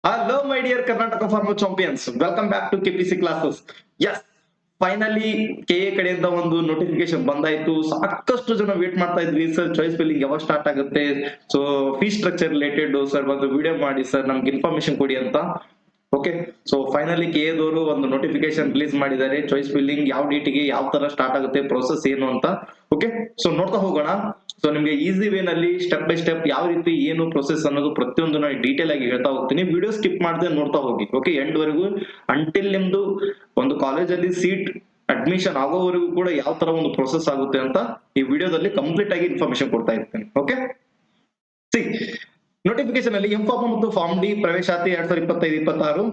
Hello, my dear Karnataka Farmer Champions. Welcome back to KPC classes. Yes, finally KA ಕಡೆಯಿಂದ ಒಂದು notification ಬಂದಾಯ್ತು. ಸಾಕಷ್ಟು ಜನ ವೇಟ್ ಮಾಡ್ತಾ ಇದ್ವಿ ಸರ್, ಚಾಯ್ಸ್ ಫಿಲ್ಲಿಂಗ್ ಯಾವಾಗ ಸ್ಟಾರ್ಟ್ ಆಗುತ್ತೆ, so fee structure related sir ಒಂದು ವಿಡಿಯೋ ಮಾಡಿ ಸರ್ ನಮ್ಗೆ ಇನ್ಫಾರ್ಮೇಶನ್ ಕೊಡಿ ಅಂತ. ಓಕೆ, ಸೊ ಫೈನಲಿ KA ದವರು ಒಂದು ನೋಟಿಫಿಕೇಶನ್ ರಿಲೀಸ್ ಮಾಡಿದ್ದಾರೆ. ಚಾಯ್ಸ್ ಫಿಲ್ಲಿಂಗ್ ಯಾವ ಡೇಟಿಗೆ ಯಾವ ತರ ಸ್ಟಾರ್ಟ್ ಆಗುತ್ತೆ, ಪ್ರೋಸೆಸ್ ಏನು ಅಂತ. ಓಕೆ, ಸೊ ನೋಡ್ತಾ ಹೋಗೋಣ. ಸೊ ನಿಮ್ಗೆ ಈಸಿ ವೇ ನಲ್ಲಿ ಸ್ಟೆಪ್ ಬೈ ಸ್ಟೆಪ್ ಯಾವ ರೀತಿ ಏನು ಪ್ರೊಸೆಸ್ ಅನ್ನೋದು ಪ್ರತಿಯೊಂದು ನಾನು ಡೀಟೇಲ್ ಆಗಿ ಹೇಳ್ತಾ ಹೋಗ್ತೀನಿ. ವಿಡಿಯೋ ಸ್ಕಿಪ್ ಮಾಡದೆ ನೋಡ್ತಾ ಹೋಗಿ. ಓಕೆ, ಎಂಡ್ ವರೆಗೂ ಅಂಟಿಲ್ ನಿಮ್ದು ಒಂದು ಕಾಲೇಜಲ್ಲಿ ಸೀಟ್ ಅಡ್ಮಿಷನ್ ಆಗೋವರೆಗೂ ಕೂಡ ಯಾವ ತರ ಒಂದು ಪ್ರೊಸೆಸ್ ಆಗುತ್ತೆ ಅಂತ ಈ ವಿಡಿಯೋದಲ್ಲಿ ಕಂಪ್ಲೀಟ್ ಆಗಿ ಇನ್ಫಾರ್ಮೇಶನ್ ಕೊಡ್ತಾ ಇರ್ತೇನೆ. ಓಕೆ, ಸಿ ನೋಟಿಫಿಕೇಶನ್ ಅಲ್ಲಿ ಎಂಫಾರ್ಮ್ ಮತ್ತು ಫಾರ್ಮ್ ಡಿ ಪ್ರವೇಶಾತಿ 2025-26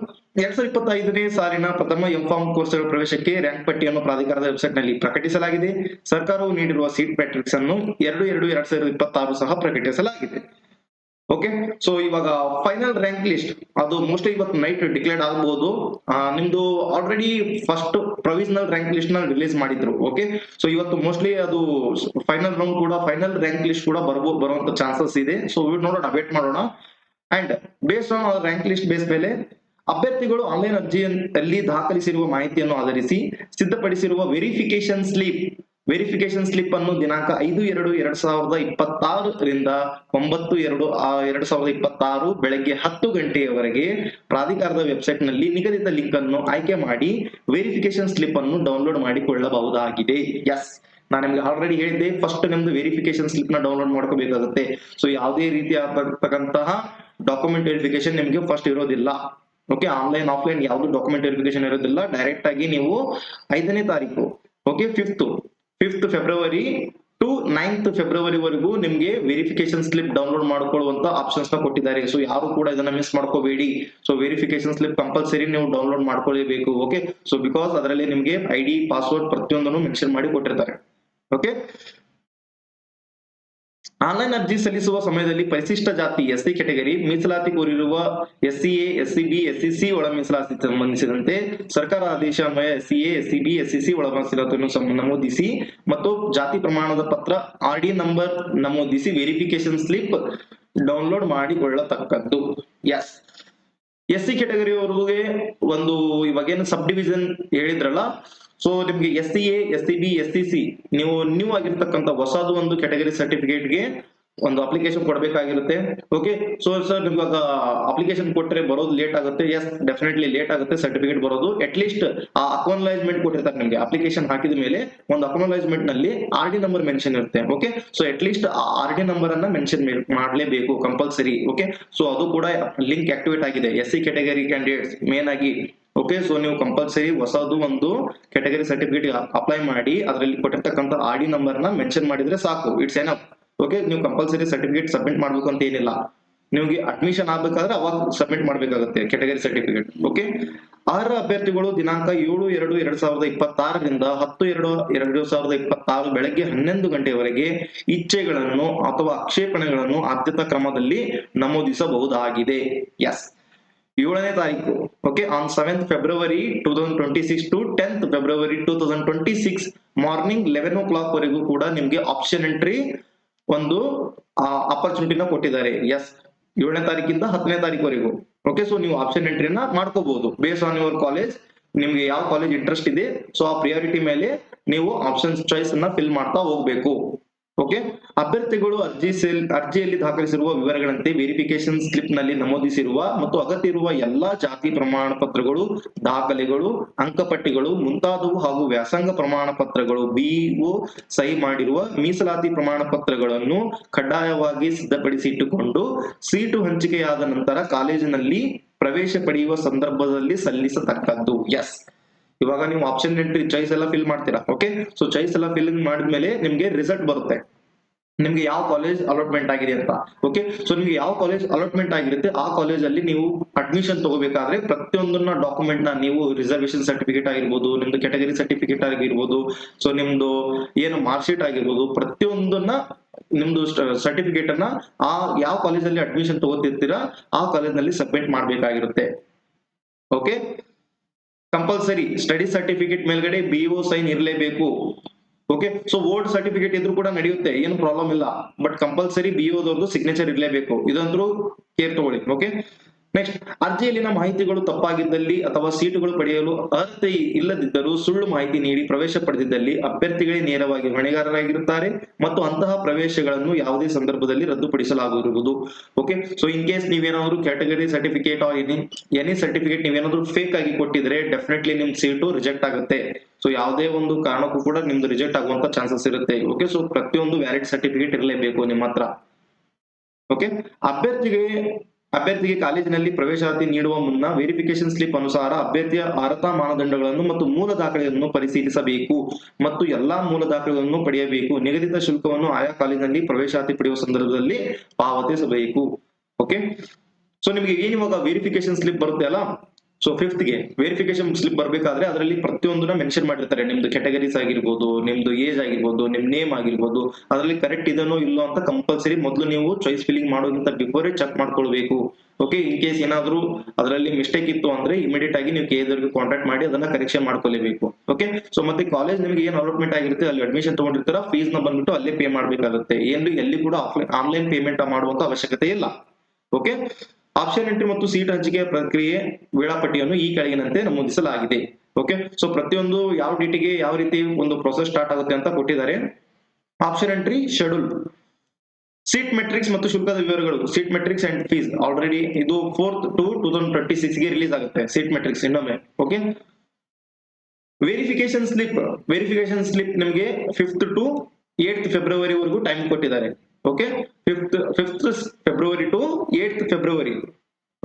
2025ನೇ ಸಾಲಿನ ಪ್ರಥಮ ಎಂಫಾರ್ಮ್ ಕೋರ್ಸ್ಗಳ ಪ್ರವೇಶಕ್ಕೆ ರ್ಯಾಂಕ್ ಪಟ್ಟಿಯನ್ನು ಪ್ರಾಧಿಕಾರದ ವೆಬ್ಸೈಟ್ ನಲ್ಲಿ ಪ್ರಕಟಿಸಲಾಗಿದೆ. ಸರ್ಕಾರವು ನೀಡಿರುವ ಸೀಟ್ ಮ್ಯಾಟ್ರಿಕ್ಸ್ ಅನ್ನು 2/2/2026 ಸಹ ಪ್ರಕಟಿಸಲಾಗಿದೆ. ಓಕೆ, ಸೊ ಇವಾಗ ಫೈನಲ್ ರ್ಯಾಂಕ್ ಲಿಸ್ಟ್ ಅದು ಮೋಸ್ಟ್ಲಿ ಇವತ್ತು ನೈಟ್ ಡಿಕ್ಲೇರ್ ಆಗಬಹುದು. ನಿಮ್ದು already first provisional rank list ನ ರಿಲೀಸ್ ಮಾಡಿದ್ರು. ಓಕೆ, ಸೊ ಇವತ್ತು ಮೋಸ್ಟ್ಲಿ ಅದು ಫೈನಲ್ ರೌಂಡ್ ಕೂಡ ಫೈನಲ್ ರ್ಯಾಂಕ್ ಲಿಸ್ಟ್ ಕೂಡ ಬರುವಂತ ಚಾನ್ಸಸ್ ಇದೆ. ಸೊ ನೋಡೋಣ, ವೇಟ್ ಮಾಡೋಣ. And based on rank list base ಮೇಲೆ ಅಭ್ಯರ್ಥಿಗಳು ಆನ್ಲೈನ್ ಅರ್ಜಿಯಲ್ಲಿ ದಾಖಲಿಸಿರುವ ಮಾಹಿತಿಯನ್ನು ಆಧರಿಸಿ ಸಿದ್ಧಪಡಿಸಿರುವ ವೆರಿಫಿಕೇಶನ್ ಸ್ಲಿಪ್ ಅನ್ನು ದಿನಾಂಕ 5/2/2026ರಿಂದ 9/2/2026 ಬೆಳಗ್ಗೆ 10 ಗಂಟೆಯವರೆಗೆ ಪ್ರಾಧಿಕಾರದ ವೆಬ್ಸೈಟ್ ನಲ್ಲಿ ನಿಗದಿತ ಲಿಂಕ್ ಅನ್ನು ಆಯ್ಕೆ ಮಾಡಿ ವೆರಿಫಿಕೇಶನ್ ಸ್ಲಿಪ್ ಅನ್ನು ಡೌನ್ಲೋಡ್ ಮಾಡಿಕೊಳ್ಳಬಹುದಾಗಿದೆ. ಎಸ್, ನಾನು ನಿಮ್ಗೆ ಆಲ್ರೆಡಿ ಹೇಳಿದ್ದೆ, ಫಸ್ಟ್ ನಿಮ್ದು ವೆರಿಫಿಕೇಶನ್ ಸ್ಲಿಪ್ ನ ಡೌನ್ಲೋಡ್ ಮಾಡ್ಕೋಬೇಕಾಗುತ್ತೆ. ಸೊ ಯಾವುದೇ ರೀತಿಯಾದಂತಹ ಡಾಕ್ಯುಮೆಂಟ್ ವೆರಿಫಿಕೇಶನ್ ನಿಮ್ಗೆ ಫಸ್ಟ್ ಇರೋದಿಲ್ಲ. ಓಕೆ, ಆನ್ಲೈನ್ ಆಫ್ಲೈನ್ ಯಾವ್ದು ಡಾಕ್ಯುಮೆಂಟ್ ವೆರಿಫಿಕೇಶನ್ ಇರೋದಿಲ್ಲ. ಡೈರೆಕ್ಟ್ ಆಗಿ ನೀವು 5ನೇ ತಾರೀಕು, okay, 5th February to 9th February ವರೆಗೂ ನಿಮ್ಗೆ ವೆರಿಫಿಕೇಶನ್ ಸ್ಲಿಪ್ ಡೌನ್ಲೋಡ್ ಮಾಡ್ಕೊಳ್ಳುವಂತ ಆಪ್ಷನ್ಸ್ ನ ಕೊಟ್ಟಿದ್ದಾರೆ. ಸೊ ಯಾರು ಕೂಡ ಇದನ್ನ ಮಿಸ್ ಮಾಡ್ಕೋಬೇಡಿ. ಸೊ ವೆರಿಫಿಕೇಶನ್ ಸ್ಲಿಪ್ ಕಂಪಲ್ಸರಿ ನೀವು ಡೌನ್ಲೋಡ್ ಮಾಡ್ಕೊಳ್ಳೇಬೇಕು. ಓಕೆ, ಸೊ ಬಿಕಾಸ್ ಅದರಲ್ಲಿ ನಿಮ್ಗೆ ID ಪಾಸ್ವರ್ಡ್ ಪ್ರತಿಯೊಂದನ್ನು ಮೆನ್ಷನ್ ಮಾಡಿ ಕೊಟ್ಟಿರ್ತಾರೆ. ಓಕೆ, ಆನ್ಲೈನ್ ಅರ್ಜಿ ಸಲ್ಲಿಸುವ ಸಮಯದಲ್ಲಿ ಪರಿಶಿಷ್ಟ ಜಾತಿ SC ಕೆಟಗರಿ ಮೀಸಲಾತಿ ಕೋರಿರುವ SCA, SCB, SCC ಒಳ ಮೀಸಲಾತಿ ಸಂಬಂಧಿಸಿದಂತೆ ಸರ್ಕಾರ ಆದೇಶ ಅನ್ವಯ SCA, SCB, SCC ಒಳ ಮೀಸಲಾತಿಯನ್ನು ನಮೂದಿಸಿ ಮತ್ತು ಜಾತಿ ಪ್ರಮಾಣದ ಪತ್ರ RD ನಂಬರ್ ನಮೂದಿಸಿ ವೆರಿಫಿಕೇಶನ್ ಸ್ಲಿಪ್ ಡೌನ್ಲೋಡ್ ಮಾಡಿಕೊಳ್ಳತಕ್ಕದ್ದು. ಎಸ್, SC ಕೆಟಗರಿಯವರಿಗೆ ಒಂದು ಇವಾಗೇನು ಸಬ್ ಡಿವಿಷನ್ ಹೇಳಿದ್ರಲ್ಲ, ಸೊ ನಿಮ್ಗೆ SCA, SCB, SCC ನೀವು ನ್ಯೂ ಆಗಿರ್ತಕ್ಕಂಥ ಹೊಸದು ಒಂದು ಕೆಟಗರಿ ಸರ್ಟಿಫಿಕೇಟ್ಗೆ ಒಂದು ಅಪ್ಲಿಕೇಶನ್ ಕೊಡಬೇಕಾಗಿರುತ್ತೆ. ಓಕೆ, ಸೊ ಸರ್ ಇವಾಗ ಅಪ್ಲಿಕೇಶನ್ ಕೊಟ್ಟರೆ ಬರೋದು ಲೇಟ್ ಆಗುತ್ತೆ. ಎಸ್, ಡೆಫಿನೆಟ್ಲಿ ಲೇಟ್ ಆಗುತ್ತೆ ಸರ್ಟಿಫಿಕೇಟ್ ಬರೋದು. ಅಟ್ ಲೀಸ್ಟ್ ಆ ಅಕ್ನಾಲಜ್ಮೆಂಟ್ ಕೊಟ್ಟಿರ್ತಾರೆ ನಿಮ್ಗೆ. ಅಪ್ಲಿಕೇಶನ್ ಹಾಕಿದ ಮೇಲೆ ಒಂದು ಅಕ್ನಾಲಜ್ಮೆಂಟ್ ನಲ್ಲಿ RD ನಂಬರ್ ಮೆನ್ಷನ್ ಇರುತ್ತೆ. ಓಕೆ, ಸೊ ಅಟ್ ಲೀಸ್ಟ್ ಆ RD ನಂಬರ್ ಅನ್ನ ಮೆನ್ಷನ್ ಮಾಡಲೇಬೇಕು ಕಂಪಲ್ಸರಿ. ಓಕೆ, ಸೊ ಅದು ಕೂಡ ಲಿಂಕ್ ಆಕ್ಟಿವೇಟ್ ಆಗಿದೆ SC ಕೆಟಗರಿ ಕ್ಯಾಂಡಿಡೇಟ್ಸ್ ಮೇನ್ ಆಗಿ. ಓಕೆ, ಸೊ ನೀವು ಕಂಪಲ್ಸರಿ ಹೊಸದು ಒಂದು ಕೆಟಗರಿ ಸರ್ಟಿಫಿಕೇಟ್ ಅಪ್ಲೈ ಮಾಡಿ ಅದರಲ್ಲಿ ಕೊಟ್ಟಿರ್ತಕ್ಕಂಥ RD ನಂಬರ್ ನ ಮೆನ್ಷನ್ ಮಾಡಿದ್ರೆ ಸಾಕು, ಇಟ್ಸ್ ಎನಫ್. ಓಕೆ, ನೀವು ಕಂಪಲ್ಸರಿ ಸರ್ಟಿಫಿಕೇಟ್ ಸಬ್ಮಿಟ್ ಮಾಡ್ಬೇಕು ಅಂತ ಏನಿಲ್ಲ. ನಿಮ್ಗೆ ಅಡ್ಮಿಷನ್ ಆಗ್ಬೇಕಾದ್ರೆ ಅವಾಗ ಸಬ್ಮಿಟ್ ಮಾಡ್ಬೇಕಾಗುತ್ತೆ ಕೆಟಗರಿ ಸರ್ಟಿಫಿಕೇಟ್. ಓಕೆ, ಅರ್ಹ ಅಭ್ಯರ್ಥಿಗಳು ದಿನಾಂಕ 7/2/2026ರಿಂದ 10/2/2026 ಬೆಳಗ್ಗೆ 11 ಗಂಟೆಯವರೆಗೆ ಇಚ್ಛೆಗಳನ್ನು ಅಥವಾ ಆಕ್ಷೇಪಣೆಗಳನ್ನು ಆದ್ಯತಾ ಕ್ರಮದಲ್ಲಿ ನಮೂದಿಸಬಹುದಾಗಿದೆ. ಎಸ್, 7ನೇ ತಾರೀಕು, okay, on 7th February 2026 to 10th February 2026 morning 11 o'clock ವರೆಗೂ ಕೂಡ ನಿಮ್ಗೆ ಆಪ್ಷನ್ ಎಂಟ್ರಿ ಒಂದು ಅಪರ್ಚುನಿಟಿನ ಕೊಟ್ಟಿದ್ದಾರೆ. ಎಸ್, 7ನೇ ತಾರೀಕಿಂದ 10ನೇ ತಾರೀಕುವರೆಗೂ. ಓಕೆ, ಸೊ ನೀವು ಆಪ್ಷನ್ ಎಂಟ್ರಿನ ಮಾಡ್ಕೋಬಹುದು ಬೇಸ್ ಆನ್ ಯುವರ್ ಕಾಲೇಜ್. ನಿಮ್ಗೆ ಯಾವ ಕಾಲೇಜ್ ಇಂಟ್ರೆಸ್ಟ್ ಇದೆ, ಸೊ ಆ ಪ್ರಿಯಾರಿಟಿ ಮೇಲೆ ನೀವು ಆಪ್ಷನ್ ಚಾಯ್ಸ್ ಅನ್ನ ಫಿಲ್ ಮಾಡ್ತಾ ಹೋಗ್ಬೇಕು. ಓಕೆ, ಅಭ್ಯರ್ಥಿಗಳು ಅರ್ಜಿಯಲ್ಲಿ ದಾಖಲಿಸಿರುವ ವಿವರಗಳಂತೆ ವೆರಿಫಿಕೇಶನ್ ಸ್ಲಿಪ್ ನಲ್ಲಿ ನಮೂದಿಸಿರುವ ಮತ್ತು ಅಗತ್ಯ ಇರುವ ಎಲ್ಲಾ ಜಾತಿ ಪ್ರಮಾಣ ಪತ್ರಗಳು, ದಾಖಲೆಗಳು, ಅಂಕಪಟ್ಟಿಗಳು ಮುಂತಾದವು ಹಾಗೂ ವ್ಯಾಸಂಗ ಪ್ರಮಾಣ ಪತ್ರಗಳು, BO ಸಹಿ ಮಾಡಿರುವ ಮೀಸಲಾತಿ ಪ್ರಮಾಣ ಪತ್ರಗಳನ್ನು ಕಡ್ಡಾಯವಾಗಿ ಸಿದ್ಧಪಡಿಸಿಟ್ಟುಕೊಂಡು ಸೀಟು ಹಂಚಿಕೆಯಾದ ನಂತರ ಕಾಲೇಜಿನಲ್ಲಿ ಪ್ರವೇಶ ಪಡೆಯುವ ಸಂದರ್ಭದಲ್ಲಿ ಸಲ್ಲಿಸತಕ್ಕದ್ದು. ಎಸ್, ಇವಾಗ ನೀವು ಆಪ್ಷನ್ ಎಂಟ್ರಿ ಚಾಯ್ಸ್ ಎಲ್ಲ ಫಿಲ್ ಮಾಡ್ತೀರಾ. ಓಕೆ, ಸೊ ಚಾಯ್ಸ್ ಎಲ್ಲ ಫಿಲ್ ಮಾಡಿದ್ಮೇಲೆ ನಿಮ್ಗೆ ರಿಸಲ್ಟ್ ಬರುತ್ತೆ, ನಿಮ್ಗೆ ಯಾವ ಕಾಲೇಜ್ ಅಲಾಟ್ಮೆಂಟ್ ಆಗಿದೆ ಅಂತ. ಓಕೆ, ಸೊ ನಿಮ್ಗೆ ಯಾವ ಕಾಲೇಜ್ ಅಲಾಟ್ಮೆಂಟ್ ಆಗಿರುತ್ತೆ ಆ ಕಾಲೇಜ್ ಅಲ್ಲಿ ನೀವು ಅಡ್ಮಿಷನ್ ತಗೋಬೇಕಾದ್ರೆ ಪ್ರತಿಯೊಂದನ್ನ ಡಾಕ್ಯುಮೆಂಟ್ ನ ನೀವು ರಿಸರ್ವೇಶನ್ ಸರ್ಟಿಫಿಕೇಟ್ ಆಗಿರ್ಬೋದು, ನಿಮ್ದು ಕೆಟಗರಿ ಸರ್ಟಿಫಿಕೇಟ್ ಆಗಿರ್ಬೋದು, ಸೊ ನಿಮ್ದು ಏನು ಮಾರ್ಕ್ ಶೀಟ್ ಆಗಿರ್ಬೋದು, ಪ್ರತಿಯೊಂದನ್ನ ನಿಮ್ದು ಸರ್ಟಿಫಿಕೇಟ್ ಅನ್ನ ಆ ಯಾವ ಕಾಲೇಜಲ್ಲಿ ಅಡ್ಮಿಷನ್ ತಗೋತಿರ್ತೀರಾ ಆ ಕಾಲೇಜ್ ನಲ್ಲಿ ಸಬ್ಮಿಟ್ ಮಾಡ್ಬೇಕಾಗಿರುತ್ತೆ. ಓಕೆ, ಕಂಪಲ್ಸರಿ ಸ್ಟಡಿ ಸರ್ಟಿಫಿಕೇಟ್ ಮೇಲ್ಗಡೆ BO ಸೈನ್ ಇರಲೇಬೇಕು. ಓಕೆ, ಸೊ ಓಲ್ಡ್ ಸರ್ಟಿಫಿಕೇಟ್ ಇದ್ರೂ ಕೂಡ ನಡೆಯುತ್ತೆ, ಏನು ಪ್ರಾಬ್ಲಮ್ ಇಲ್ಲ. ಬಟ್ ಕಂಪಲ್ಸರಿ BO ದವ್ರದ್ದು ಸಿಗ್ನೇಚರ್ ಇರಲೇಬೇಕು. ಇದಂದ್ರೂ ಕೇರ್ ತಗೊಳ್ಳಿ. ಓಕೆ, ನೆಕ್ಸ್ಟ್, ಅರ್ಜಿಯಲ್ಲಿನ ಮಾಹಿತಿಗಳು ತಪ್ಪಾಗಿದ್ದಲ್ಲಿ ಅಥವಾ ಸೀಟುಗಳು ಪಡೆಯಲು ಅರ್ಹತೆ ಇಲ್ಲದಿದ್ದರೂ ಸುಳ್ಳು ಮಾಹಿತಿ ನೀಡಿ ಪ್ರವೇಶ ಪಡೆದಿದ್ದಲ್ಲಿ ಅಭ್ಯರ್ಥಿಗಳೇ ನೇರವಾಗಿ ಹೊಣೆಗಾರರಾಗಿರುತ್ತಾರೆ ಮತ್ತು ಅಂತಹ ಪ್ರವೇಶಗಳನ್ನು ಯಾವುದೇ ಸಂದರ್ಭದಲ್ಲಿ ರದ್ದುಪಡಿಸಲಾಗಿರುವುದು. ಓಕೆ, ಸೊ ಇನ್ ಕೇಸ್ ನೀವೇನಾದ್ರು ಕ್ಯಾಟಗರಿ ಸರ್ಟಿಫಿಕೇಟ್ ಎನಿ ಸರ್ಟಿಫಿಕೇಟ್ ನೀವೇನಾದ್ರು ಫೇಕ್ ಆಗಿ ಕೊಟ್ಟಿದ್ರೆ ಡೆಫಿನೆಟ್ಲಿ ನಿಮ್ ಸೀಟು ರಿಜೆಕ್ಟ್ ಆಗುತ್ತೆ. ಸೊ ಯಾವುದೇ ಒಂದು ಕಾರಣಕ್ಕೂ ಕೂಡ ನಿಮ್ದು ರಿಜೆಕ್ಟ್ ಆಗುವಂತ ಚಾನ್ಸಸ್ ಇರುತ್ತೆ. ಓಕೆ, ಸೊ ಪ್ರತಿಯೊಂದು ವ್ಯಾಲಿಡ್ ಸರ್ಟಿಫಿಕೇಟ್ ಇರಲೇಬೇಕು ನಿಮ್ಮ ಹತ್ರ. ಓಕೆ, ಅಭ್ಯರ್ಥಿಗೆ ಕಾಲೇಜಿನಲ್ಲಿ ಪ್ರವೇಶಾತಿ ನೀಡುವ ಮುನ್ನ ವೆರಿಫಿಕೇಶನ್ ಸ್ಲಿಪ್ ಅನುಸಾರ ಅಭ್ಯರ್ಥಿಯ ಅರ್ಹತಾ ಮಾನದಂಡಗಳನ್ನು ಮತ್ತು ಮೂಲ ದಾಖಲೆಗಳನ್ನು ಪರಿಶೀಲಿಸಬೇಕು ಮತ್ತು ಎಲ್ಲಾ ಮೂಲ ದಾಖಲೆಗಳನ್ನು ಪಡೆಯಬೇಕು. ನಿಗದಿತ ಶುಲ್ಕವನ್ನು ಆಯಾ ಕಾಲೇಜಿನಲ್ಲಿ ಪ್ರವೇಶಾತಿ ಪಡೆಯುವ ಸಂದರ್ಭದಲ್ಲಿ ಪಾವತಿಸಬೇಕು. ಓಕೆ, ಸೊ ನಿಮಗೆ ಏನ್ ಇವಾಗ ವೆರಿಫಿಕೇಶನ್ ಸ್ಲಿಪ್ ಬರುತ್ತೆ ಅಲ್ಲ, ಸೊ ಫಿಫ್ತ್ ಗೆ ವೆರಿಫಿಕೇಶನ್ ಸ್ಲಿಪ್ ಬರ್ಬೇಕಾದ್ರೆ ಅದರಲ್ಲಿ ಪ್ರತಿಯೊಂದನ್ನ ಮೆನ್ಷನ್ ಮಾಡಿರ್ತಾರೆ. ನಿಮ್ದು ಕ್ಯಾಟಗರೀಸ್ ಆಗಿರ್ಬೋದು, ನಿಮ್ದು ಏಜ್ ಆಗಿರ್ಬೋದು, ನಿಮ್ ನೇಮ್ ಆಗಿರ್ಬೋದು, ಅದರಲ್ಲಿ ಕರೆಕ್ಟ್ ಇದನ್ನೋ ಇಲ್ಲೋ ಅಂತ ಕಂಪಲ್ಸರಿ ಮೊದಲು ನೀವು ಚಾಯ್ಸ್ ಫಿಲ್ಲಿಂಗ್ ಮಾಡೋಕ್ಕಿಂತ ಬಿಫೋರ್ ಚೆಕ್ ಮಾಡ್ಕೊಳ್ಬೇಕು. ಓಕೆ, ಇನ್ ಕೇಸ್ ಏನಾದ್ರು ಅದರಲ್ಲಿ ಮಿಸ್ಟೇಕ್ ಇತ್ತು ಅಂದ್ರೆ ಇಮಿಡಿಯೇಟ್ ಆಗಿ ನೀವು ಕೆದವರಿಗೆ ಕಾಂಟ್ಯಾಕ್ಟ್ ಮಾಡಿ ಅದನ್ನ ಕರೆಕ್ಷನ್ ಮಾಡ್ಕೊಳ್ಬೇಕು. ಓಕೆ, ಸೊ ಮತ್ತೆ ಕಾಲೇಜ್ ನಿಮಗೆ ಏನ್ ಅಲಾಟ್ಮೆಂಟ್ ಆಗಿರುತ್ತೆ ಅಲ್ಲಿ ಅಡ್ಮಿಷನ್ ತಗೊಂಡಿರ್ತಾರ, ಫೀಸ್ ನ ಬಂದ್ಬಿಟ್ಟು ಅಲ್ಲೇ ಪೇ ಮಾಡ್ಬೇಕಾಗುತ್ತೆ. ಏನು ಎಲ್ಲಿ ಕೂಡ ಆನ್ಲೈನ್ ಪೇಮೆಂಟ್ ಮಾಡುವಂತ ಅವಶ್ಯಕತೆ ಇಲ್ಲ. ಓಕೆ, ಆಪ್ಷನ್ ಎಂಟ್ರಿ ಮತ್ತು ಸೀಟ್ ಹಂಚಿಕೆಯ ಪ್ರಕ್ರಿಯೆ ವೇಳಾಪಟ್ಟಿಯನ್ನು ಈ ಕೆಳಗಿನಂತೆ ನಮೂದಿಸಲಾಗಿದೆ. ಓಕೆ, ಸೊ ಪ್ರತಿಯೊಂದು ಯಾವ ಡೇಟಿಗೆ ಯಾವ ರೀತಿ ಒಂದು ಪ್ರೊಸೆಸ್ ಸ್ಟಾರ್ಟ್ ಆಗುತ್ತೆ ಅಂತ ಕೊಟ್ಟಿದ್ದಾರೆ. Option entry schedule, seat matrix ಮತ್ತು ಶುಲ್ಕದ ವಿವರಗಳು, seat matrix and fees already ಇದು 4th to 2026 ಗೆ ರಿಲೀಸ್ ಆಗುತ್ತೆ ಸೀಟ್ ಮೆಟ್ರಿಕ್ಸ್ ಇನ್ನೊಮ್ಮೆ. ಓಕೆ, ವೆರಿಫಿಕೇಶನ್ ಸ್ಲಿಪ್ ನಿಮಗೆ 5th to 8th ಫೆಬ್ರವರಿ ವರೆಗೂ ಟೈಮ್ ಕೊಟ್ಟಿದ್ದಾರೆ. Okay, 5th February to 8th February.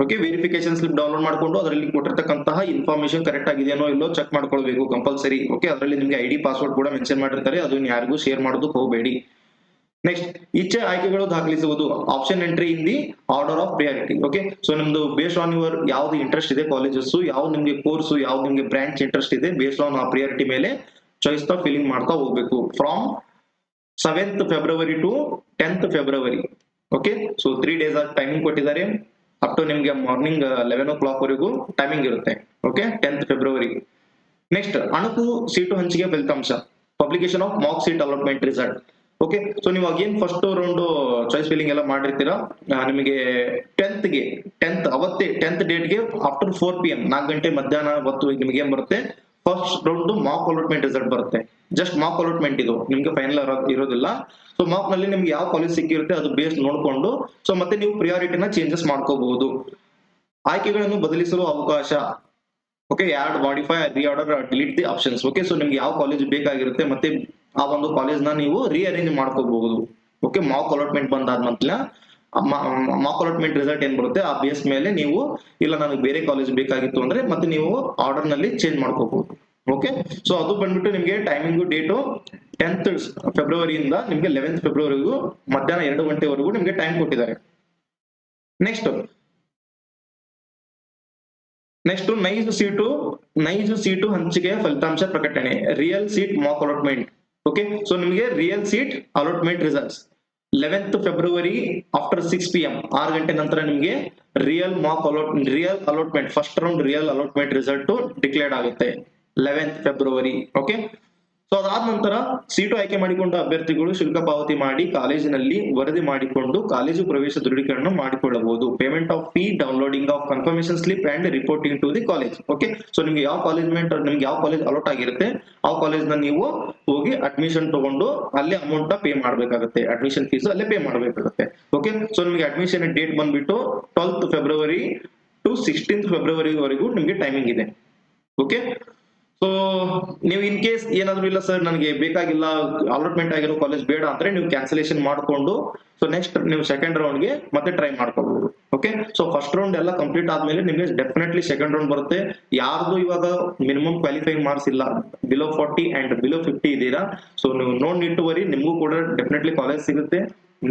Okay, verification slip download ಮಾಡ್ಕೊಂಡು ಅದರಲ್ಲಿ ಕೊಟ್ಟಿರ್ತಕ್ಕಂತಹ ಇನ್ಫಾರ್ಮೇಶನ್ ಕರೆಕ್ಟ್ ಆಗಿದೆಯೋ ಇಲ್ಲೋ ಚೆಕ್ ಮಾಡ್ಕೊಳ್ಬೇಕು ಕಂಪಲ್ಸರಿ. ಓಕೆ, ಅದರಲ್ಲಿ ನಿಮ್ಗೆ ID ಪಾಸ್ವರ್ಡ್ ಕೂಡ ಮೆನ್ಷನ್ ಮಾಡಿರ್ತಾರೆ, ಅದನ್ನ ಯಾರಿಗೂ ಶೇರ್ ಮಾಡೋದಕ್ಕೆ ಹೋಗಬೇಡಿ. ನೆಕ್ಸ್ಟ್, ಇಚ್ಛೆ ಆಯ್ಕೆಗಳು ದಾಖಲಿಸುವುದು, option entry in the order of priority. Okay, so ನಿಮ್ದು ಬೇಸ್ಡ್ ಆನ್ ಯುವರ್ ಯಾವ್ದು ಇಂಟ್ರೆಸ್ಟ್ ಇದೆ ಕಾಲೇಜಸ್, ಯಾವ್ದು ನಿಮ್ಗೆ ಕೋರ್ಸ್, ಯಾವ್ದು ನಿಮ್ಗೆ ಬ್ರಾಂಚ್ ಇಂಟ್ರೆಸ್ಟ್ ಇದೆ, ಬೇಸ್ಡ್ ಆನ್ ಆ ಪ್ರಿಯಾರಿಟಿ ಮೇಲೆ ಚಾಯ್ಸ್ ನ ಫಿಲ್ಲಿಂಗ್ ಮಾಡ್ತಾ ಹೋಗ್ಬೇಕು. From 7th February to 10th February. Okay, so 3 days timing ಕೊಟ್ಟಿದ್ದಾರೆ. ಅಪ್ ಟು ನಿಮ್ಗೆ ಮಾರ್ನಿಂಗ್ 11 o'clock ವರೆಗೂ ಟೈಮಿಂಗ್ ಇರುತ್ತೆ. Okay, 10th February. ನೆಕ್ಸ್ಟ್, ಅಣಕು ಸೀಟು ಹಂಚಿಕೆ ಫಲಿತಾಂಶ, publication of mock seat allotment result. Okay, so ನೀವು again first round choice filling ಎಲ್ಲ ಮಾಡಿರ್ತೀರಾ. ನಿಮಗೆ 10th ಅವತ್ತೇ 10th ಡೇಟ್ಗೆ ಆಫ್ಟರ್ 4 PM 4 ಗಂಟೆ ಮಧ್ಯಾಹ್ನ ಹೊತ್ತು ನಿಮ್ಗೆ ಏನ್ ಬರುತ್ತೆ, first round mark allotment result ಬರುತ್ತೆ. ಜಸ್ಟ್ ಮಾರ್ಕ್ ಅಲಾಟ್ಮೆಂಟ್ ಇದು, ನಿಮ್ಗೆ ಫೈನಲ್ ಇರೋದಿಲ್ಲ. ಸೊ ಮಾರ್ಕ್ ನಲ್ಲಿ ನಿಮ್ಗೆ ಯಾವ ಕಾಲೇಜ್ ಸಿಕ್ಕಿರುತ್ತೆ ಅದು ಬೇಸ್ ನೋಡ್ಕೊಂಡು ಸೊ ಮತ್ತೆ ನೀವು ಪ್ರಿಯಾರಿಟಿನ ಚೇಂಜಸ್ ಮಾಡ್ಕೋಬಹುದು. ಆಯ್ಕೆಗಳನ್ನು ಬದಲಿಸಲು ಅವಕಾಶ. Okay, add, modify, reorder, delete the options. Okay, so ನಿಮ್ಗೆ ಯಾವ ಕಾಲೇಜ್ ಬೇಕಾಗಿರುತ್ತೆ ಮತ್ತೆ ಆ ಒಂದು ಕಾಲೇಜ್ ನ ನೀವು ರಿಅರೇಂಜ್ ಮಾಡ್ಕೋಬಹುದು. ಓಕೆ, ಮಾರ್ಕ್ ಅಲಾಟ್ಮೆಂಟ್ ಬಂದಾದ್ಮೇಲೆ ಮಾರ್ಕ್ ಅಲಾಟ್ಮೆಂಟ್ ರಿಸಲ್ಟ್ ಏನ್ ಬರುತ್ತೆ ಆ ಬೇಸ್ ಮೇಲೆ ನೀವು ಇಲ್ಲ ನನಗೆ ಬೇರೆ ಕಾಲೇಜ್ ಬೇಕಾಗಿತ್ತು ಅಂದ್ರೆ ಮತ್ತೆ ನೀವು ಆರ್ಡರ್ ನಲ್ಲಿ ಚೇಂಜ್ ಮಾಡ್ಕೋಬಹುದು. ಓಕೆ, ಸೊ ಅದು ಬಂದ್ಬಿಟ್ಟು ನಿಮ್ಗೆ ಟೈಮಿಂಗು ಡೇಟು 10th ಫೆಬ್ರವರಿಯಿಂದ ನಿಮ್ಗೆ 11th ಫೆಬ್ರವರಿಗೂ ಮಧ್ಯಾಹ್ನ 2 ಗಂಟೆವರೆಗೂ ನಿಮ್ಗೆ ಟೈಮ್ ಕೊಟ್ಟಿದ್ದಾರೆ. ನೆಕ್ಸ್ಟ್ ನೈಜ ಸೀಟು ಹಂಚಿಕೆಯ ಫಲಿತಾಂಶ ಪ್ರಕಟಣೆ, real seat mock allotment. Okay, so ನಿಮಗೆ real seat allotment results 11th February after 6 PM 6 ಗಂಟೆ ನಂತರ ನಿಮ್ಗೆ real allotment first round real allotment result declared ಆಗುತ್ತೆ 11th ಫೆಬ್ರವರಿ. ಓಕೆ, ಸೊ ಅದಾದ ನಂತರ ಸೀಟು ಆಯ್ಕೆ ಮಾಡಿಕೊಂಡ ಅಭ್ಯರ್ಥಿಗಳು ಶುಲ್ಕ ಪಾವತಿ ಮಾಡಿ ಕಾಲೇಜಿನಲ್ಲಿ ವರದಿ ಮಾಡಿಕೊಂಡು ಕಾಲೇಜು ಪ್ರವೇಶ ದೃಢೀಕರಣ ಮಾಡಿಕೊಳ್ಳಬಹುದು. Payment of fee, downloading of confirmation slip and reporting to the college. Okay, so ನಿಮ್ಗೆ ಯಾವ ಕಾಲೇಜ್ ಅಲಾಟ್ ಆಗಿರುತ್ತೆ ಆ ಕಾಲೇಜ್ ನ ನೀವು ಹೋಗಿ ಅಡ್ಮಿಷನ್ ತಗೊಂಡು ಅಲ್ಲೇ ಅಮೌಂಟ್ ಪೇ ಮಾಡ್ಬೇಕಾಗುತ್ತೆ, ಅಡ್ಮಿಷನ್ ಫೀಸ್ ಅಲ್ಲೇ ಪೇ ಮಾಡ್ಬೇಕಾಗುತ್ತೆ. ಓಕೆ, ಸೊ ನಿಮ್ಗೆ ಅಡ್ಮಿಷನ್ ಡೇಟ್ ಬಂದ್ಬಿಟ್ಟು 12th February to 16th February ವರೆಗೂ ನಿಮ್ಗೆ ಟೈಮಿಂಗ್ ಇದೆ. ಓಕೆ, ಸೊ ನೀವು ಇನ್ ಕೇಸ್ ಏನಾದ್ರು ಇಲ್ಲ ಸರ್ ನನಗೆ ಬೇಕಾಗಿಲ್ಲ ಅಲಾಟ್ಮೆಂಟ್ ಆಗಿರೋ ಕಾಲೇಜ್ ಬೇಡ ಅಂದ್ರೆ ನೀವು ಕ್ಯಾನ್ಸಲೇಷನ್ ಮಾಡ್ಕೊಂಡು ಸೊ ನೆಕ್ಸ್ಟ್ ನೀವು ಸೆಕೆಂಡ್ ರೌಂಡ್ ಗೆ ಮತ್ತೆ ಟ್ರೈ ಮಾಡ್ಕೋಬಹುದು. ಓಕೆ, ಸೊ ಫಸ್ಟ್ ರೌಂಡ್ ಎಲ್ಲ ಕಂಪ್ಲೀಟ್ ಆದ್ಮೇಲೆ ನಿಮಗೆ ಡೆಫಿನೆಟ್ಲಿ ಸೆಕೆಂಡ್ ರೌಂಡ್ ಬರುತ್ತೆ. ಯಾರ್ದು ಇವಾಗ ಮಿನಿಮಮ್ ಕ್ವಾಲಿಫೈಯಿಂಗ್ ಮಾರ್ಕ್ಸ್ ಇಲ್ಲ, ಬಿಲೋ 40 ಅಂಡ್ ಬಿಲೋ 50 ಇದೀರಾ, ಸೊ ನೀವು ನೋ ನೀಡ್ ಟು ವರಿ, ನಿಮಗೂ ಕೂಡ ಡೆಫಿನೆಟ್ಲಿ ಕಾಲೇಜ್ ಸಿಗುತ್ತೆ,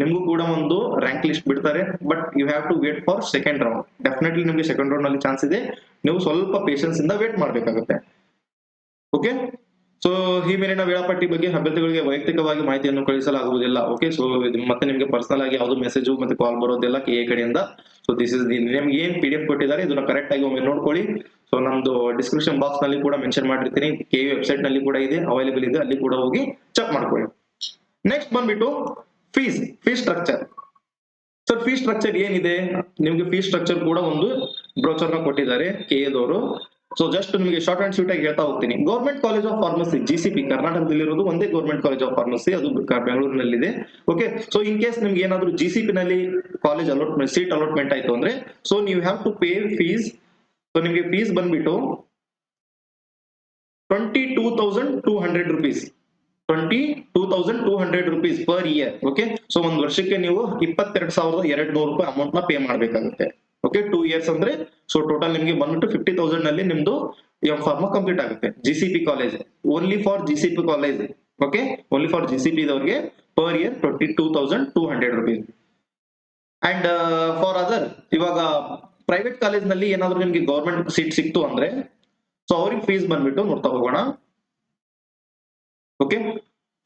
ನಿಮಗೂ ಕೂಡ ಒಂದು ರ್ಯಾಂಕ್ ಲಿಸ್ಟ್ ಬಿಡ್ತಾರೆ. But you have to wait for second round. Definitely ನಿಮಗೆ ಸೆಕೆಂಡ್ ರೌಂಡ್ ನಲ್ಲಿ ಚಾನ್ಸ್ ಇದೆ, ನೀವು ಸ್ವಲ್ಪ ಪೇಷನ್ಸ್ ಇಂದ ವೇಟ್ ಮಾಡ್ಬೇಕಾಗುತ್ತೆ. ಓಕೆ, ಸೊ ಈ ಮೇಲಿನ ವೇಳಾಪಟ್ಟಿ ಬಗ್ಗೆ ಅಭ್ಯರ್ಥಿಗಳಿಗೆ ವೈಯಕ್ತಿಕವಾಗಿ ಮಾಹಿತಿಯನ್ನು ಕಳಿಸಲಾಗುವುದಿಲ್ಲ. ಓಕೆ, ಸೊ ಮತ್ತೆ ನಿಮಗೆ ಪರ್ಸನಲ್ ಆಗಿ ಯಾವ್ದು ಮೆಸೇಜ್ ಮತ್ತೆ ಕಾಲ್ ಬರೋದಿಲ್ಲ KA ಕಡೆಯಿಂದ. ಸೊ ದಿಸ್ ಇಸ್ ನಿಮ್ಗೆ ಏನ್ PDF ಕೊಟ್ಟಿದ್ದಾರೆ ಇದನ್ನ ಕರೆಕ್ಟ್ ಆಗಿ ಒಮ್ಮೆ ನೋಡ್ಕೊಳ್ಳಿ. ಸೊ ನಮ್ದು ಡಿಸ್ಕ್ರಿಪ್ಷನ್ ಬಾಕ್ಸ್ ನಲ್ಲಿ ಕೂಡ ಮೆನ್ಷನ್ ಮಾಡಿರ್ತೀನಿ, KA ವೆಬ್ಸೈಟ್ ನಲ್ಲಿ ಕೂಡ ಇದೆ, ಅವೈಲೇಬಲ್ ಇದೆ, ಅಲ್ಲಿ ಕೂಡ ಹೋಗಿ ಚೆಕ್ ಮಾಡ್ಕೊಳ್ಳಿ. ನೆಕ್ಸ್ಟ್ ಬಂದ್ಬಿಟ್ಟು fees structure. Sir fee structure ಏನಿದೆ, ನಿಮ್ಗೆ ಫೀ ಸ್ಟ್ರಕ್ಚರ್ ಕೂಡ ಒಂದು ಬ್ರೋಚರ್ ನ ಕೊಟ್ಟಿದ್ದಾರೆ ಕೆಎದವರು. ಸೊ ಜಸ್ಟ್ ನಿಮಗೆ ಶಾರ್ಟ್ ಅಂಡ್ ಸ್ವೀಟ್ ಆಗಿ ಹೇಳ್ತಾ ಹೋಗ್ತೀನಿ. Government college of pharmacy GCP ಕರ್ನಾಟಕದಲ್ಲಿರೋದು ಒಂದೇ ಗೌರ್ಮೆಂಟ್ ಕಾಲೇಜ್ ಆಫ್ ಫಾರ್ಮಸಿ, ಅದು ಬೆಂಗಳೂರಿನಲ್ಲಿದೆ. ಓಕೆ, ಸೊ ಇನ್ ಕೇಸ್ ನಿಮ್ಗೆ ಏನಾದ್ರು GCP ನಲ್ಲಿ ಕಾಲೇಜ್ ಅಲಾಟ್ಮೆಂಟ್ ಸೀಟ್ ಅಲಾಟ್ಮೆಂಟ್ ಆಯ್ತು ಅಂದ್ರೆ, ಸೊ ನೀವು have to pay fees. So ನಿಮ್ಗೆ ಫೀಸ್ ಬಂದ್ಬಿಟ್ಟು 22,200 rupees, 22,200 rupees per year. Okay, so ಒಂದ್ ವರ್ಷಕ್ಕೆ ನೀವು 22,200 ರೂಪಾಯಿ ಅಮೌಂಟ್ ನ ಪೇ ಮಾಡ್ಬೇಕಾಗುತ್ತೆ. ಓಕೆ, 2 years ಅಂದ್ರೆ ಸೊ ಟೋಟಲ್ ನಿಮ್ಗೆ ಬಂದ್ಬಿಟ್ಟು 50,000 ನಲ್ಲಿ ನಿಮ್ದು M.Pharma ಕಂಪ್ಲೀಟ್ ಆಗುತ್ತೆ. GCP college, only for GCP college. Okay, only for GCP ದವರಿಗೆ per year 22,200 rupees. And for other, ಇವಾಗ ಪ್ರೈವೇಟ್ ಕಾಲೇಜ್ ನಲ್ಲಿ ಏನಾದ್ರು ನಿಮ್ಗೆ ಗೌರ್ಮೆಂಟ್ ಸೀಟ್ ಸಿಕ್ತು ಅಂದ್ರೆ, ಸೊ ಅವ್ರಿಗೆ ಫೀಸ್ ಬಂದ್ಬಿಟ್ಟು ನೋಡ್ತಾ ಹೋಗೋಣ. ಓಕೆ,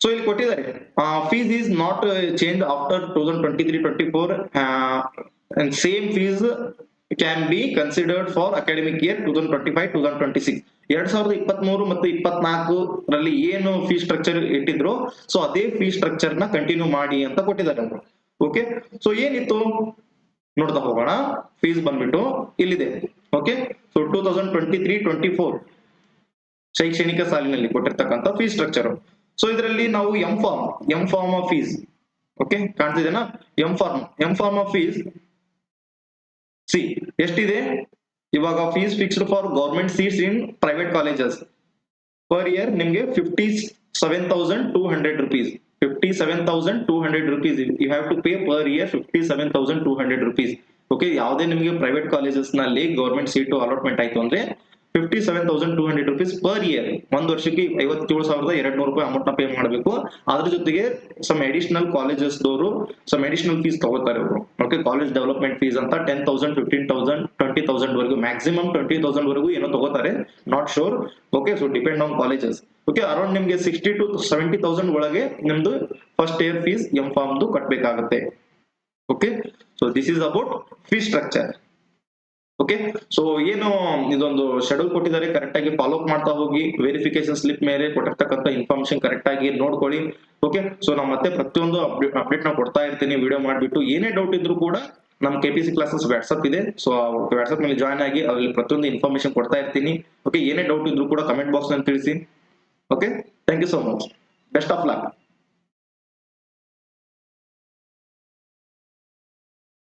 ಸೊ ಇಲ್ಲಿ ಕೊಟ್ಟಿದ್ದಾರೆ fees is not change after 2023-24 and same fees can be considered for academic year 2025-2026. 2023 ಮತ್ತು 24 ರಲ್ಲಿ ಏನು ಫೀ ಸ್ಟ್ರಕ್ಚರ್ ಇಟ್ಟಿದ್ರು, ಸೊ ಅದೇ ಫೀ ಸ್ಟ್ರಕ್ಚರ್ ನ ಕಂಟಿನ್ಯೂ ಮಾಡಿ ಅಂತ ಕೊಟ್ಟಿದ್ದಾರೆ ಅವರು. ಓಕೆ, ಸೊ ಏನಿತ್ತು ನೋಡ್ತಾ ಹೋಗೋಣ. ಫೀಸ್ ಬಂದ್ಬಿಟ್ಟು ಇಲ್ಲಿದೆ. ಓಕೆ, ಸೊ 2023-24 ಶೈಕ್ಷಣಿಕ ಸಾಲಿನಲ್ಲಿ ಕೊಟ್ಟಿರ್ತಕ್ಕಂಥ ಫೀಸ್ ಸ್ಟ್ರಕ್ಚರ್. ಸೊ ಇದರಲ್ಲಿ ನಾವು M.Pharma ಫೀಸ್, ಓಕೆ ಕಾಣ್ತಿದೆನಾ, M.Pharma ಫೀಸ್ ಸಿ ಎಷ್ಟಿದೆ ಇವಾಗ. Fees fixed for government seats in private colleges per year ನಿಮ್ಗೆ 57,200 rupees. 57,200 rupees you have to pay per year, 57,200 rupees. Okay, ಯಾವುದೇ ನಿಮ್ಗೆ ಪ್ರೈವೇಟ್ ಕಾಲೇಜಸ್ ನಲ್ಲಿ ಗೌರ್ಮೆಂಟ್ ಸೀಟು ಅಲಾಟ್ಮೆಂಟ್ ಆಯ್ತು ಅಂದ್ರೆ 57,200 rupees ಪರ್ ಇಯರ್. ಒಂದ್ ವರ್ಷಕ್ಕೆ 57,200 ರೂಪಾಯಿ ಅಮೌಂಟ್ ನ ಪೇ ಮಾಡಬೇಕು. ಅದ್ರ ಜೊತೆಗೆ ಸಮ್ ಅಡಿಷನಲ್ ಕಾಲೇಜಸ್ ದವರು ಸಮ್ ಅಡಿಷನಲ್ ಫೀಸ್ ತಗೋತಾರೆ ಅವರು. ಓಕೆ, ಕಾಲೇಜ್ ಡೆವಲಪ್ಮೆಂಟ್ ಫೀಸ್ ಅಂತ 10,000, 15,000, 20,000 ವರೆಗೂ, ಮ್ಯಾಕ್ಸಿಮಮ್ 20,000 ವರೆಗೂ ಏನೋ ತಗೋತಾರೆ, not sure. Okay, so depend on colleges. Okay, around ನಿಮ್ಗೆ 60,000 to 70,000 ಒಳಗೆ ನಿಮ್ದು ಫಸ್ಟ್ ಇಯರ್ ಫೀಸ್ M.Pharm ಕಟ್ಬೇಕಾಗುತ್ತೆ. Okay, so this is about fee structure. Okay, so ಏನು ಇದೊಂದು ಶೆಡ್ಯೂಲ್ ಕೊಟ್ಟಿದ್ದಾರೆ, ಕರೆಕ್ಟ್ ಆಗಿ ಫಾಲೋ ಅಪ್ ಮಾಡ್ತಾ ಹೋಗಿ. ವೆರಿಫಿಕೇಶನ್ ಸ್ಲಿಪ್ ಮೇಲೆ ಕೊಟ್ಟಿರ್ತಕ್ಕಂಥ ಇನ್ಫಾರ್ಮೇಶನ್ ಕರೆಕ್ಟ್ ಆಗಿ ನೋಡ್ಕೊಳ್ಳಿ. ಓಕೆ, ಸೊ ನಾವು ಮತ್ತೆ ಪ್ರತಿಯೊಂದು ಅಪ್ಡೇಟ್ ನ ಕೊಡ್ತಾ ಇರ್ತೀನಿ ವಿಡಿಯೋ ಮಾಡ್ಬಿಟ್ಟು. ಏನೇ ಡೌಟ್ ಇದ್ರು ಕೂಡ ನಮ್ಮ KPC ಕ್ಲಾಸಸ್ ವಾಟ್ಸ್ಆಪ್ ಇದೆ, ಸೊ ವಾಟ್ಸ್ಆಪ್ ಮೇಲೆ ಜಾಯ್ನ್ ಆಗಿ ಅಲ್ಲಿ ಪ್ರತಿಯೊಂದು ಇನ್ಫಾರ್ಮೇಶನ್ ಕೊಡ್ತಾ ಇರ್ತೀನಿ. ಓಕೆ, ಏನೇ ಡೌಟ್ ಇದ್ರು ಕೂಡ ಕಮೆಂಟ್ ಬಾಕ್ಸ್ ನಲ್ಲಿ ತಿಳಿಸಿ. Okay, thank you so much, best of luck.